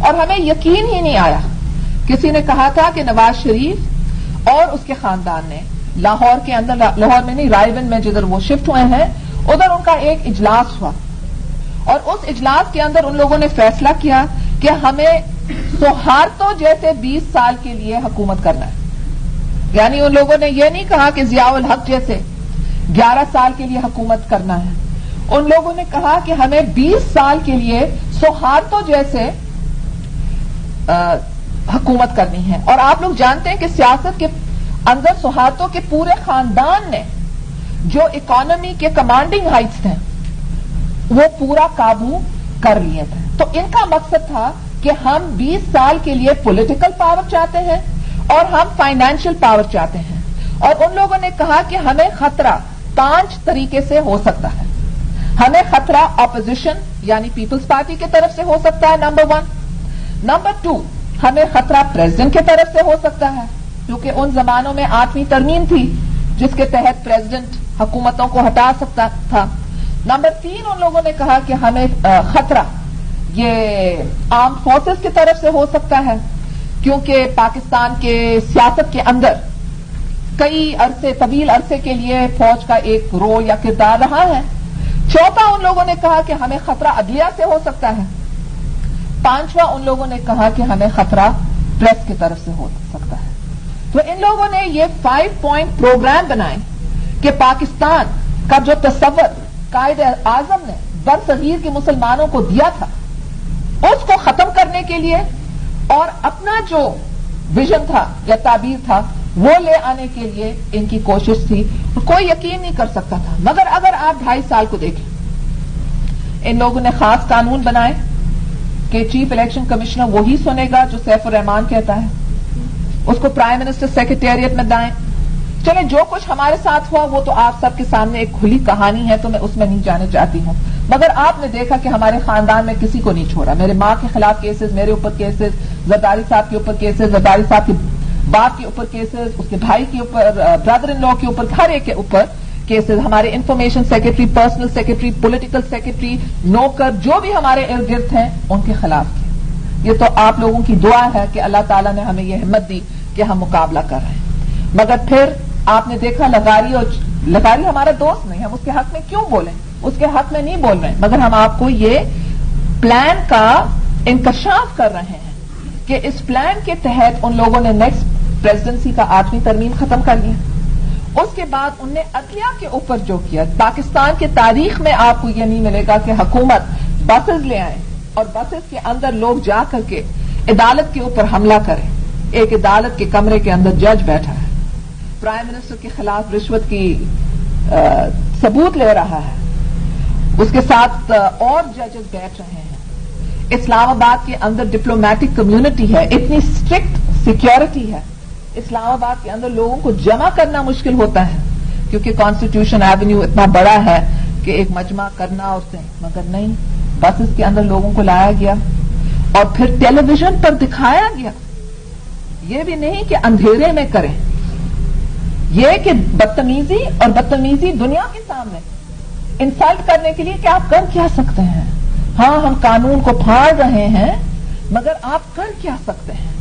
اور ہمیں یقین ہی نہیں آیا. کسی نے کہا تھا کہ نواز شریف اور اس کے خاندان نے لاہور کے اندر، لاہور میں نہیں، رائے گنج میں جدھر وہ شفٹ ہوئے ہیں، ادھر ان کا ایک اجلاس ہوا اور اس اجلاس کے اندر ان لوگوں نے فیصلہ کیا کہ ہمیں سہارتو جیسے 20 سال کے لیے حکومت کرنا ہے. یعنی ان لوگوں نے یہ نہیں کہا کہ ضیاء الحق جیسے 11 سال کے لیے حکومت کرنا ہے. ان لوگوں نے کہا کہ ہمیں 20 سال کے لیے سہارتو جیسے حکومت کرنی ہے. اور آپ لوگ جانتے ہیں کہ سیاست کے اندر سہارتو کے پورے خاندان نے جو اکانومی کے کمانڈنگ ہائٹس تھے وہ پورا قابو کر لیے تھے. تو ان کا مقصد تھا کہ ہم 20 سال کے لیے پولیٹیکل پاور چاہتے ہیں اور ہم فائنینشیل پاور چاہتے ہیں. اور ان لوگوں نے کہا کہ ہمیں خطرہ 5 طریقے سے ہو سکتا ہے. ہمیں خطرہ اپوزیشن یعنی پیپلز پارٹی کی طرف سے ہو سکتا ہے، نمبر 1. نمبر 2، ہمیں خطرہ پریزیڈنٹ کی طرف سے ہو سکتا ہے، کیونکہ ان زمانوں میں 8ویں ترمیم تھی جس کے تحت پریزیڈنٹ حکومتوں کو ہٹا سکتا تھا. نمبر 3، ان لوگوں نے کہا کہ ہمیں خطرہ یہ آرم فورسز کی طرف سے ہو سکتا ہے، کیونکہ پاکستان کے سیاست کے اندر کئی طویل عرصے کے لیے فوج کا ایک رول یا کردار رہا ہے. چوتھا، ان لوگوں نے کہا کہ ہمیں خطرہ عدلیہ سے ہو سکتا ہے. 5واں، ان لوگوں نے کہا کہ ہمیں خطرہ پریس کی طرف سے ہو سکتا ہے. تو ان لوگوں نے یہ 5 پوائنٹ پروگرام بنائے کہ پاکستان کا جو تصور قائد اعظم نے برصغیر کے مسلمانوں کو دیا تھا اس کو ختم کرنے کے لیے اور اپنا جو ویژن تھا یا تعبیر تھا وہ لے آنے کے لیے ان کی کوشش تھی. کوئی یقین نہیں کر سکتا تھا. مگر اگر آپ 2.5 سال کو دیکھیں، ان لوگوں نے خاص قانون بنائے کہ چیف الیکشن کمشنر وہی سنے گا جو سیف الرحمان کہتا ہے، اس کو پرائم منسٹر سیکریٹریٹ میں دائیں. چلے جو کچھ ہمارے ساتھ ہوا وہ تو آپ سب کے سامنے ایک کھلی کہانی ہے، تو میں اس میں نہیں جانے چاہتی ہوں. مگر آپ نے دیکھا کہ ہمارے خاندان میں کسی کو نہیں چھوڑا. میرے ماں کے خلاف کیسز، میرے اوپر کیسز، زرداری صاحب کے اوپر کیسز، زرداری صاحب کے باپ کے اوپر کیسز، اس کے بھائی کے اوپر، برادر ان لا کے اوپر، ہر ایک کے اوپر کیسز. ہمارے information secretary, personal secretary, political secretary, نوکر جو بھی ہمارے ارد گرد ہیں ان کے خلاف کیا. یہ تو آپ لوگوں کی دعا ہے کہ اللہ تعالیٰ نے ہمیں یہ ہمت دی کہ ہم مقابلہ کر رہے ہیں. مگر پھر آپ نے دیکھا لغاری ہمارا دوست نہیں، ہم اس کے حق میں کیوں بولیں؟ اس کے حق میں نہیں بول رہے ہیں، مگر ہم آپ کو یہ پلان کا انکشاف کر رہے ہیں کہ اس پلان کے تحت ان لوگوں نے نیکسٹ پریزیڈنسی کا 8ویں ترمیم ختم کر لیا. اس کے بعد ان نے عدلیہ کے اوپر جو کیا، پاکستان کی تاریخ میں آپ کو یہ نہیں ملے گا کہ حکومت بسز لے آئے اور بسز کے اندر لوگ جا کر کے عدالت کے اوپر حملہ کریں. ایک عدالت کے کمرے کے اندر جج بیٹھا ہے، پرائم منسٹر کے خلاف رشوت کی ثبوت لے رہا ہے، اس کے ساتھ اور ججز بیٹھ رہے ہیں. اسلام آباد کے اندر ڈپلومیٹک کمیونٹی ہے، اتنی اسٹرکٹ سیکیورٹی ہے. اسلام آباد کے اندر لوگوں کو جمع کرنا مشکل ہوتا ہے کیونکہ کانسٹیٹیوشن ایونیو اتنا بڑا ہے کہ ایک مجمع کرنا اور سے، مگر نہیں، بس اس کے اندر لوگوں کو لایا گیا اور پھر ٹیلی ویژن پر دکھایا گیا. یہ بھی نہیں کہ اندھیرے میں کریں، یہ کہ بدتمیزی اور بدتمیزی دنیا کے سامنے انسلٹ کرنے کے لیے کہ آپ کر کیا سکتے ہیں. ہاں ہم قانون کو پھاڑ رہے ہیں مگر آپ کر کیا سکتے ہیں.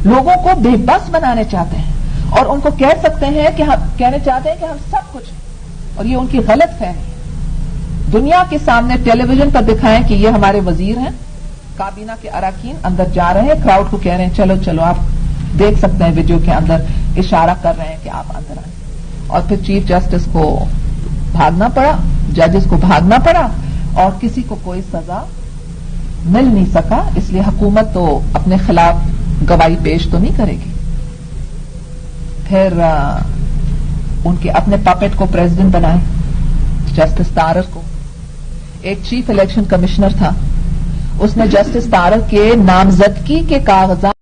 لوگوں کو بے بس بنانے چاہتے ہیں اور ان کو کہہ سکتے ہیں کہ ہم کہنے چاہتے ہیں کہ ہم سب کچھ ہیں، اور یہ ان کی غلط فہمی ہے. دنیا کے سامنے ٹیلی ویژن پر دکھائیں کہ یہ ہمارے وزیر ہیں، کابینہ کے اراکین اندر جا رہے ہیں، کراؤڈ کو کہہ رہے ہیں چلو چلو، آپ دیکھ سکتے ہیں ویڈیو کے اندر اشارہ کر رہے ہیں کہ آپ اندر آئیں. اور پھر چیف جسٹس کو بھاگنا پڑا، ججز کو بھاگنا پڑا اور کسی کو کوئی سزا مل نہیں سکا. اس لیے حکومت تو اپنے خلاف گواہی پیش تو نہیں کرے گی. پھر ان کے اپنے پاپٹ کو پریزیڈنٹ بنائے، جسٹس طارق کو. ایک چیف الیکشن کمشنر تھا، اس نے جسٹس طارق کے نامزدگی کے کاغذات